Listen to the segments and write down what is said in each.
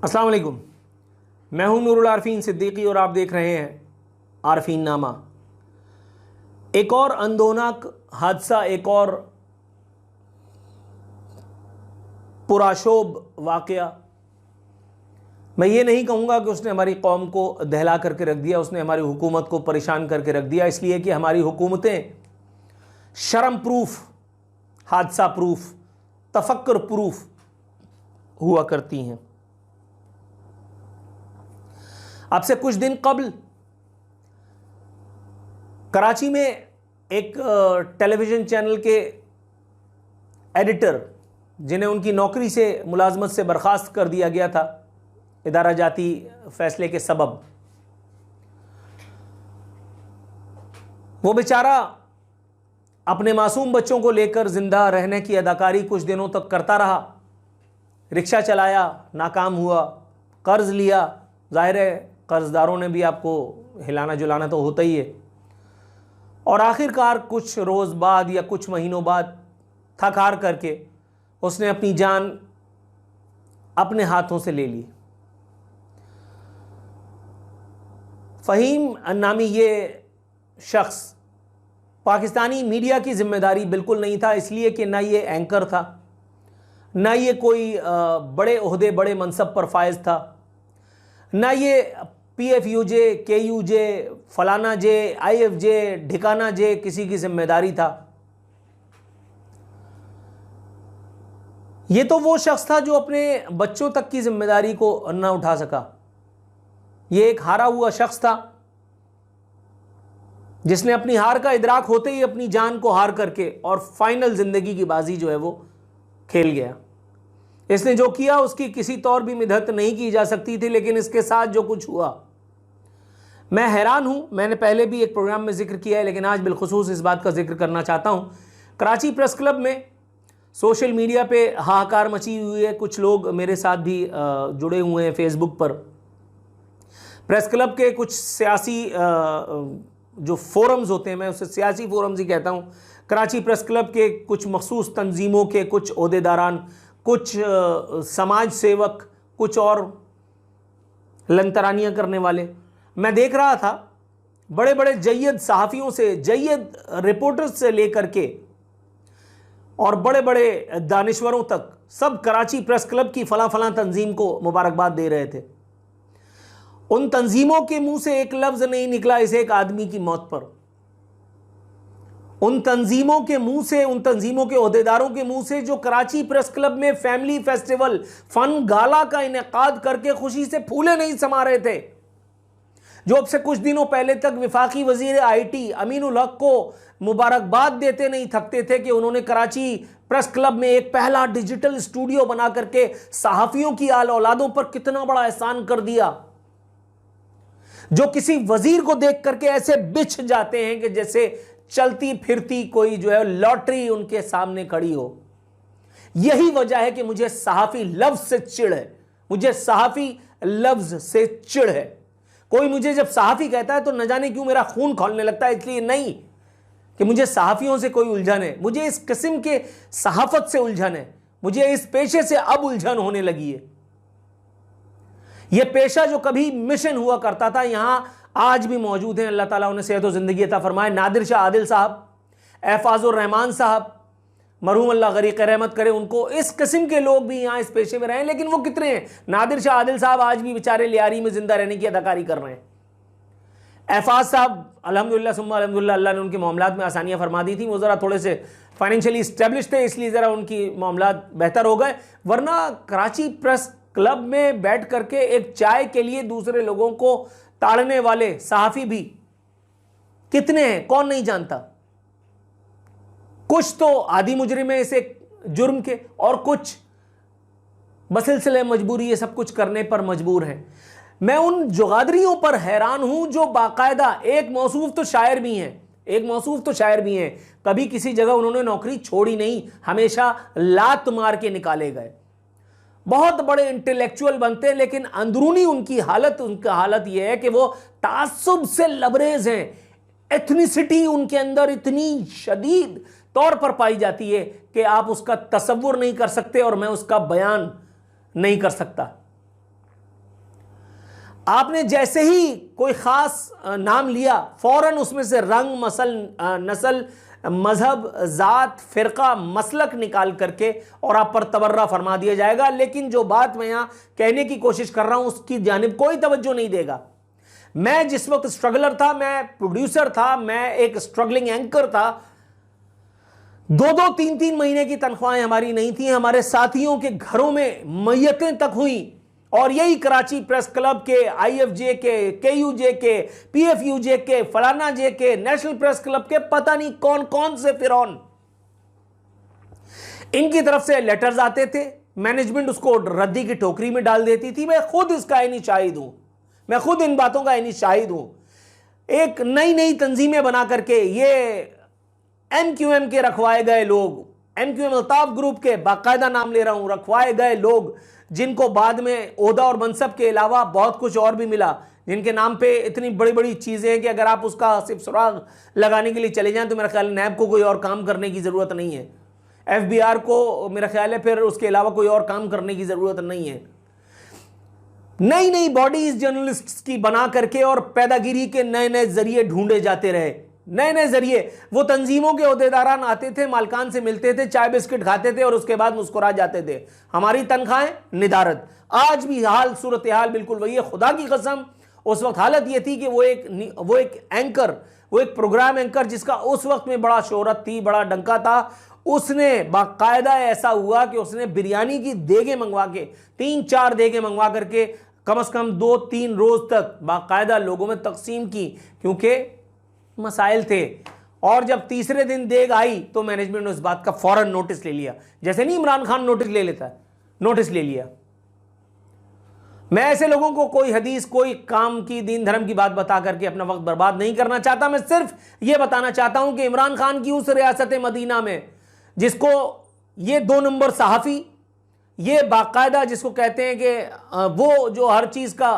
अस्सलाम वालेकुम। मैं हूं नूरुल आरफीन सिद्दीकी और आप देख रहे हैं आरफीन नामा। एक और अंदोनाक हादसा, एक और पुराशोभ वाक़या। मैं ये नहीं कहूँगा कि उसने हमारी कौम को दहला करके रख दिया, उसने हमारी हुकूमत को परेशान करके रख दिया, इसलिए कि हमारी हुकूमतें शर्म प्रूफ, हादसा प्रूफ, तफक्कुर प्रूफ हुआ करती हैं। अब से कुछ दिन कबल कराची में एक टेलीविज़न चैनल के एडिटर, जिन्हें उनकी नौकरी से मुलाजमत से बर्खास्त कर दिया गया था इदारा जाती फैसले के सबब, वो बेचारा अपने मासूम बच्चों को लेकर ज़िंदा रहने की अदाकारी कुछ दिनों तक करता रहा। रिक्शा चलाया, नाकाम हुआ, कर्ज़ लिया, ज़ाहिर है कर्ज़दारों ने भी आपको हिलाना जुलाना तो होता ही है, और आखिरकार कुछ रोज़ बाद या कुछ महीनों बाद थक हार करके उसने अपनी जान अपने हाथों से ले ली। फ़हीम नामी ये शख्स पाकिस्तानी मीडिया की ज़िम्मेदारी बिल्कुल नहीं था, इसलिए कि ना ये एंकर था, ना ये कोई बड़े ओहदे बड़े मनसब पर फायज था, ना ये PFUJ, KUJ, फलाना जे, IFJ, ढिकाना जे किसी की जिम्मेदारी था। ये तो वो शख्स था जो अपने बच्चों तक की जिम्मेदारी को न उठा सका। ये एक हारा हुआ शख्स था जिसने अपनी हार का इदराक होते ही अपनी जान को हार करके और फाइनल जिंदगी की बाजी जो है वो खेल गया। इसने जो किया उसकी किसी तौर भी मिदहत नहीं की जा सकती थी, लेकिन इसके साथ जो कुछ हुआ मैं हैरान हूँ। मैंने पहले भी एक प्रोग्राम में जिक्र किया है, लेकिन आज बिलखुसूस इस बात का जिक्र करना चाहता हूँ। कराची प्रेस क्लब में सोशल मीडिया पे हाहाकार मची हुई है। कुछ लोग मेरे साथ भी जुड़े हुए हैं फेसबुक पर। प्रेस क्लब के कुछ सियासी जो फोरम्स होते हैं, मैं उसे सियासी फोरम्स ही कहता हूँ। कराची प्रेस क्लब के कुछ मखसूस तंजीमों के कुछ ओहदेदारान, कुछ समाज सेवक, कुछ और लंतरानियाँ करने वाले, मैं देख रहा था बड़े बड़े जय्यद सहाफ़ियों से, जय्यद रिपोर्टर्स से लेकर के और बड़े बड़े दानिश्वरों तक सब कराची प्रेस क्लब की फला फला तंजीम को मुबारकबाद दे रहे थे। उन तंजीमों के मुंह से एक लफ्ज़ नहीं निकला इस एक आदमी की मौत पर। उन तंजीमों के मुंह से, उन तंजीमों के ओहदेदारों के मुंह से जो कराची प्रेस क्लब में फैमिली फेस्टिवल, फन गाला का इनेकाद करके खुशी से फूले नहीं समा रहे थे, जो अब से कुछ दिनों पहले तक विफाकी वजीर IT अमीनुल हक को मुबारकबाद देते नहीं थकते थे कि उन्होंने कराची प्रेस क्लब में एक पहला डिजिटल स्टूडियो बना करके सहाफ़ियों की आल औलादों पर कितना बड़ा एहसान कर दिया, जो किसी वजीर को देख करके ऐसे बिछ जाते हैं कि जैसे चलती फिरती कोई जो है लॉटरी उनके सामने खड़ी हो। यही वजह है कि मुझे सहाफ़ी लफ्ज़ से चिढ़ है, मुझे सहाफ़ी लफ्ज़ से चिढ़ है। कोई मुझे जब सहाफ़ी कहता है तो न जाने क्यों मेरा खून खौलने लगता है। इसलिए नहीं कि मुझे सहाफ़ियों से कोई उलझन है, मुझे इस किस्म के सहाफ़त से उलझन है, मुझे इस पेशे से अब उलझन होने लगी है। यह पेशा जो कभी मिशन हुआ करता था, यहां आज भी मौजूद हैं, अल्लाह ताला उन्हें सेहत और ज़िंदगी अता फरमाए। नादिर शाह आदिल साहब, एहफाजुर रहमान साहब, मरहूम अल्लाह गरीक़ रहमत करे उनको, इस किस्म के लोग भी यहाँ इस पेशे में रहे। लेकिन वो कितने हैं? नादिर शाह आदिल साहब आज भी बेचारे लियारी में जिंदा रहने की अदाकारी कर रहे हैं। एहफाज साहब अल्हम्दुलिल्लाह सुम्मा अल्हम्दुलिल्लाह, अल्लाह ने उनके मामलात में आसानियाँ फरमा दी थी। वो ज़रा थोड़े से फाइनेंशियली इस्टेब्लिश थे, इसलिए ज़रा उनकी मामलात बेहतर हो गए। वरना कराची प्रेस क्लब में बैठ करके एक चाय के लिए दूसरे लोगों को ताड़ने वाले सहाफ़ी भी कितने हैं, कौन नहीं जानता। कुछ तो आदि मुजरिम है इसे जुर्म के, और कुछ बसिलसिले मजबूरी ये सब कुछ करने पर मजबूर हैं। मैं उन जुगादरियों पर हैरान हूं जो बाकायदा, एक मौसूफ तो शायर भी हैं, एक मौसूफ तो शायर भी हैं, कभी किसी जगह उन्होंने नौकरी छोड़ी नहीं, हमेशा लात मार के निकाले गए। बहुत बड़े इंटेलेक्चुअल बनते हैं, लेकिन अंदरूनी उनका हालत यह है कि वो तासुब से लबरेज हैं। एथनिसिटी उनके अंदर इतनी शदीद तौर पर पाई जाती है कि आप उसका तसव्वुर नहीं कर सकते और मैं उसका बयान नहीं कर सकता। आपने जैसे ही कोई ख़ास नाम लिया, फ़ौरन उसमें से रंग, नस्ल, मजहब, ज़ात, फ़िरका, मसलक निकाल करके और आप पर तबर्रा फरमा दिया जाएगा। लेकिन जो बात मैं यहाँ कहने की कोशिश कर रहा हूँ उसकी जानिब कोई तवज्जो नहीं देगा। मैं जिस वक्त स्ट्रगलर था, मैं प्रोड्यूसर था, मैं एक स्ट्रगलिंग एंकर था, 2-2, 3-3 महीने की तनख्वाहें हमारी नहीं थी, हमारे साथियों के घरों में मैयतें तक हुई। और यही कराची प्रेस क्लब के, IFJ के, KUJ के, PFUJ के, फलाना जे के, नेशनल प्रेस क्लब के, पता नहीं कौन कौन से फिरौन, इनकी तरफ से लेटर्स आते थे। मैनेजमेंट उसको रद्दी की टोकरी में डाल देती थी। मैं खुद इसका ऐनी शाहिद हूं, मैं खुद इन बातों का ऐनी शाहिद हूं। एक नई नई तंजीमें बना करके ये MQM के रखवाए गए लोग, MQM अल्ताफ ग्रुप के, बाकायदा नाम ले रहा हूं, रखवाए गए लोग, जिनको बाद में ओहदा और मनसब के अलावा बहुत कुछ और भी मिला, जिनके नाम पे इतनी बड़ी बड़ी चीज़ें हैं कि अगर आप उसका सिर्फ सुराग लगाने के लिए चले जाएं तो मेरा ख्याल है नैब को कोई और काम करने की ज़रूरत नहीं है, FBR को मेरा ख्याल है फिर उसके अलावा कोई और काम करने की ज़रूरत नहीं है। नई नई बॉडीज जर्नलिस्ट्स की बना करके और पैदागिरी के नए नए जरिए ढूंढे जाते रहे, नए नए जरिए। वो तंजीमों के ओहदेदारान आते थे, मालकान से मिलते थे, चाय बिस्किट खाते थे और उसके बाद मुस्कुरा जाते थे। हमारी तनख्वाहें निदारत। आज भी हाल, सूरत हाल बिल्कुल वही है। खुदा की कसम उस वक्त हालत ये थी कि वो एक एंकर, वो एक प्रोग्राम एंकर जिसका उस वक्त में बड़ा शोहरत थी, बड़ा डंका था, उसने बाकायदा ऐसा हुआ कि उसने बिरयानी की देगे मंगवा के, 3-4 देगे मंगवा करके कम से कम 2-3 रोज तक बाकायदा लोगों में तकसीम की, क्योंकि मसाइल थे। और जब तीसरे दिन देग आई तो मैनेजमेंट ने उस बात का फौरन नोटिस ले लिया, जैसे नहीं इमरान खान नोटिस ले लेता है, नोटिस ले लिया। मैं ऐसे लोगों को कोई हदीस, कोई काम की, दीन धर्म की बात बता करके अपना वक्त बर्बाद नहीं करना चाहता। मैं सिर्फ यह बताना चाहता हूं कि इमरान खान की उस रियासत मदीना में, जिसको ये 2 नंबर सहाफ़ी, ये बाकायदा जिसको कहते हैं कि वो जो हर चीज़ का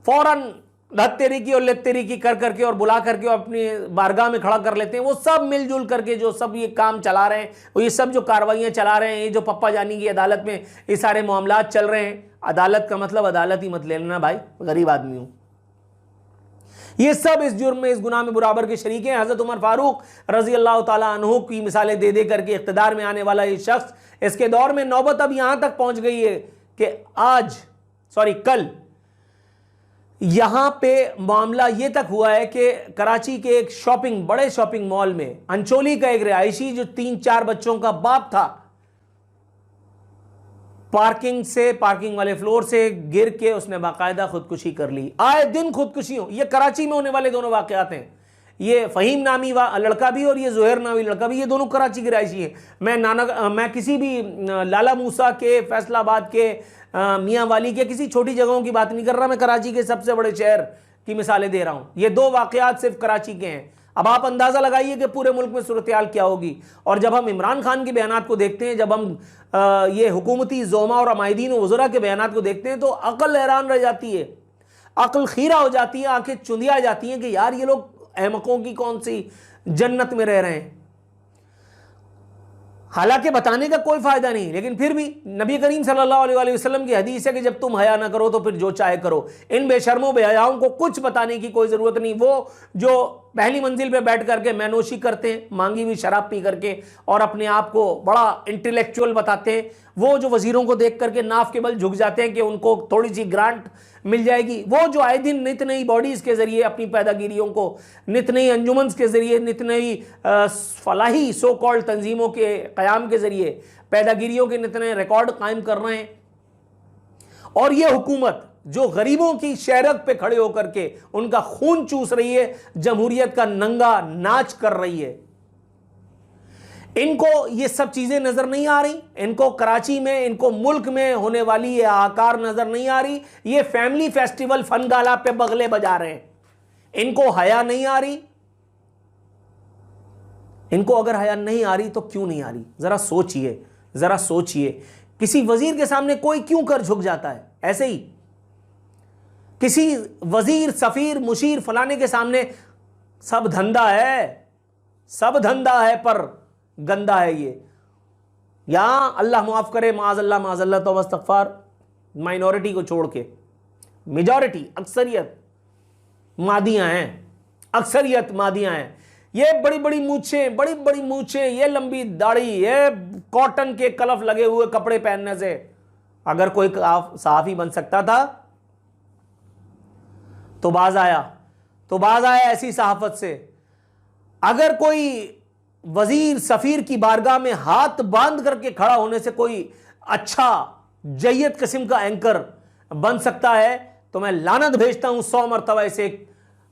फौरन धत्तेरी की और लेत्तेरी की कर करके और बुला करके और अपनी बारगाह में खड़ा कर लेते हैं, वो सब मिलजुल करके जो सब ये काम चला रहे हैं, वो ये सब जो कार्रवाइयाँ चला रहे हैं, ये जो पप्पा जानी की अदालत में ये सारे मामलात चल रहे हैं, अदालत का मतलब अदालत ही मत ले लेना भाई, गरीब आदमी हूँ। ये सब इस जुर्म में, इस गुनाह में बराबर के शरीक हैं। हज़रत उमर फारूक रज़ी अल्लाह ताला अन्हु की मिसालें दे दे करके इक़्तिदार में आने वाला ये शख्स, इसके दौर में नौबत अब यहाँ तक पहुँच गई है कि कल यहाँ पे मामला ये तक हुआ है कि कराची के एक बड़े शॉपिंग मॉल में अंचोली का एक रिहायशी जो 3-4 बच्चों का बाप था, पार्किंग वाले फ्लोर से गिर के उसने बाकायदा खुदकुशी कर ली। आए दिन खुदकुशियों, ये कराची में होने वाले दोनों वाकयात हैं। ये फ़हीम नामी लड़का भी और ये ज़ुहैर नामी लड़का भी, ये दोनों कराची के रिहायशी हैं। मैं किसी भी लाला मूसा के, फैसलाबाद के, मियाँ वाली के किसी छोटी जगहों की बात नहीं कर रहा, मैं कराची के सबसे बड़े शहर की मिसालें दे रहा हूँ। ये 2 वाकयात सिर्फ कराची के हैं। अब आप अंदाज़ा लगाइए कि पूरे मुल्क में सूरत हाल क्या होगी। और जब हम इमरान खान के बयानात को देखते हैं, जब हम ये हुकूमती ज़ोमा और अमायदीन वज़रा के बयानात को देखते हैं, तो अक़ल हैरान रह जाती है, अक़ल खीरा हो जाती है, आंखें चुंधिया जाती हैं कि यार ये लोग अहमकों की कौन सी जन्नत में रह रहे हैं। हालांकि बताने का कोई फायदा नहीं, लेकिन फिर भी नबी करीम सल्लल्लाहु अलैहि वसल्लम की हदीस है कि जब तुम हया ना करो तो फिर जो चाहे करो। इन बेशर्मों बेहयाओं को कुछ बताने की कोई ज़रूरत नहीं। वो जो पहली मंजिल पे बैठ करके मैनोशी करते हैं, मांगी हुई शराब पी करके, और अपने आप को बड़ा इंटेलेक्चुअल बताते हैं, वो जो वजीरों को देख करके नाफ के बल झुक जाते हैं कि उनको थोड़ी सी ग्रांट मिल जाएगी, वो जो आए दिन नित नई बॉडीज़ के ज़रिए अपनी पैदागिरियों को, नित नई अंजुमन्स के ज़रिए, नित नई फलाही सो कॉल्ड तंजीमों के क़याम के ज़रिए पैदागिरियों के नित नए रिकॉर्ड कायम कर रहे हैं। और ये हुकूमत जो गरीबों की शहरत पे खड़े होकर के उनका खून चूस रही है, जमहूरियत का नंगा नाच कर रही है, इनको ये सब चीज़ें नज़र नहीं आ रही। इनको कराची में, इनको मुल्क में होने वाली ये आकार नज़र नहीं आ रही। ये फैमिली फेस्टिवल फन गाला पे बगले बजा रहे हैं, इनको हया नहीं आ रही। इनको अगर हया नहीं आ रही तो क्यों नहीं आ रही? ज़रा सोचिए, ज़रा सोचिए। किसी वज़ीर के सामने कोई क्यों कर झुक जाता है? ऐसे ही किसी वज़ीर, सफ़ीर, मुशीर फलाने के सामने सब धंधा है, सब धंधा है, पर गंदा है ये। यहाँ अल्लाह मुआफ़ करे, माज़अल्लाह तौबा इस्तग़फ़ार, माइनॉरिटी को छोड़ के मेजॉरिटी, अक्सरियत मादियां हैं, अक्सरियत मादियां हैं। ये बड़ी बड़ी मूछें, बड़ी बड़ी मूछें, ये लंबी दाढ़ी, ये कॉटन के कलफ लगे हुए कपड़े पहनने से अगर कोई सहाफी बन सकता था तो बाज आया ऐसी सहाफत से। अगर कोई वजीर सफीर की बारगाह में हाथ बांध करके खड़ा होने से कोई अच्छा जय्यद किस्म का एंकर बन सकता है तो मैं लानत भेजता हूं 100 मरतबा इस एक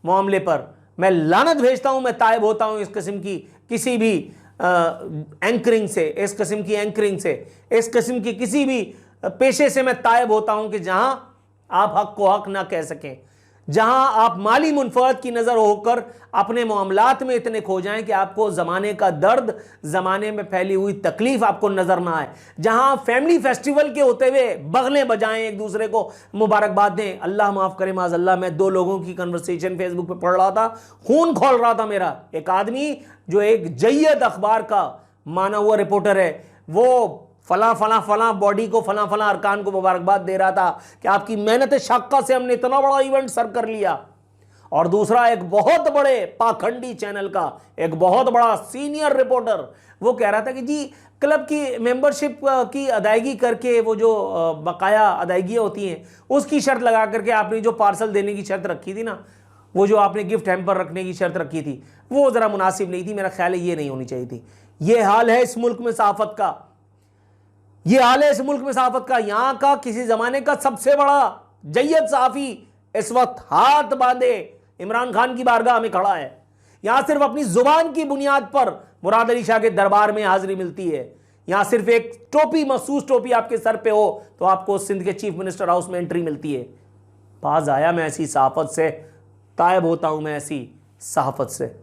मामले पर। मैं लानत भेजता हूं, मैं तायब होता हूं इस किस्म की किसी भी एंकरिंग से, इस किस्म की एंकरिंग से, इस किस्म की किसी भी पेशे से मैं तायब होता हूं कि जहां आप हक को हक ना कह सकें, जहां आप माली मुनफात की नजर होकर अपने मामलात में इतने खो जाएं कि आपको जमाने का दर्द, जमाने में फैली हुई तकलीफ आपको नजर ना आए, जहां फैमिली फेस्टिवल के होते हुए बगलें बजाएं, एक दूसरे को मुबारकबाद दें। अल्लाह माफ करे माज़अल्लाह, मैं 2 लोगों की कन्वर्सेशन फेसबुक पे पढ़ रहा था, खून खोल रहा था मेरा। एक आदमी जो एक जय्यद अखबार का माना हुआ रिपोर्टर है, वो फला फला फला बॉडी को, फला फला अरकान को मुबारकबाद दे रहा था कि आपकी मेहनत शाक्का से हमने इतना बड़ा इवेंट सर कर लिया। और दूसरा एक बहुत बड़े पाखंडी चैनल का एक बहुत बड़ा सीनियर रिपोर्टर वो कह रहा था कि जी क्लब की मेंबरशिप की अदायगी करके वो जो बकाया अदायगियाँ होती हैं उसकी शर्त लगा करके आपने जो पार्सल देने की शर्त रखी थी ना, वो जो आपने गिफ्ट हैम्पर रखने की शर्त रखी थी, वो ज़रा मुनासिब नहीं थी। मेरा ख्याल है ये नहीं होनी चाहिए थी। ये हाल है इस मुल्क में सहाफत का, ये हाल है इस मुल्क में सहाफत का। यहां का किसी जमाने का सबसे बड़ा जय्यद सहाफी इस वक्त हाथ बांधे इमरान खान की बारगाह में खड़ा है। यहां सिर्फ अपनी जुबान की बुनियाद पर मुराद अली शाह के दरबार में हाजिरी मिलती है। यहां सिर्फ एक टोपी, मखसूस टोपी आपके सर पे हो तो आपको सिंध के चीफ मिनिस्टर हाउस में एंट्री मिलती है। बाज आया मैं ऐसी सहाफत से, तायब होता हूं मैं ऐसी सहाफत से।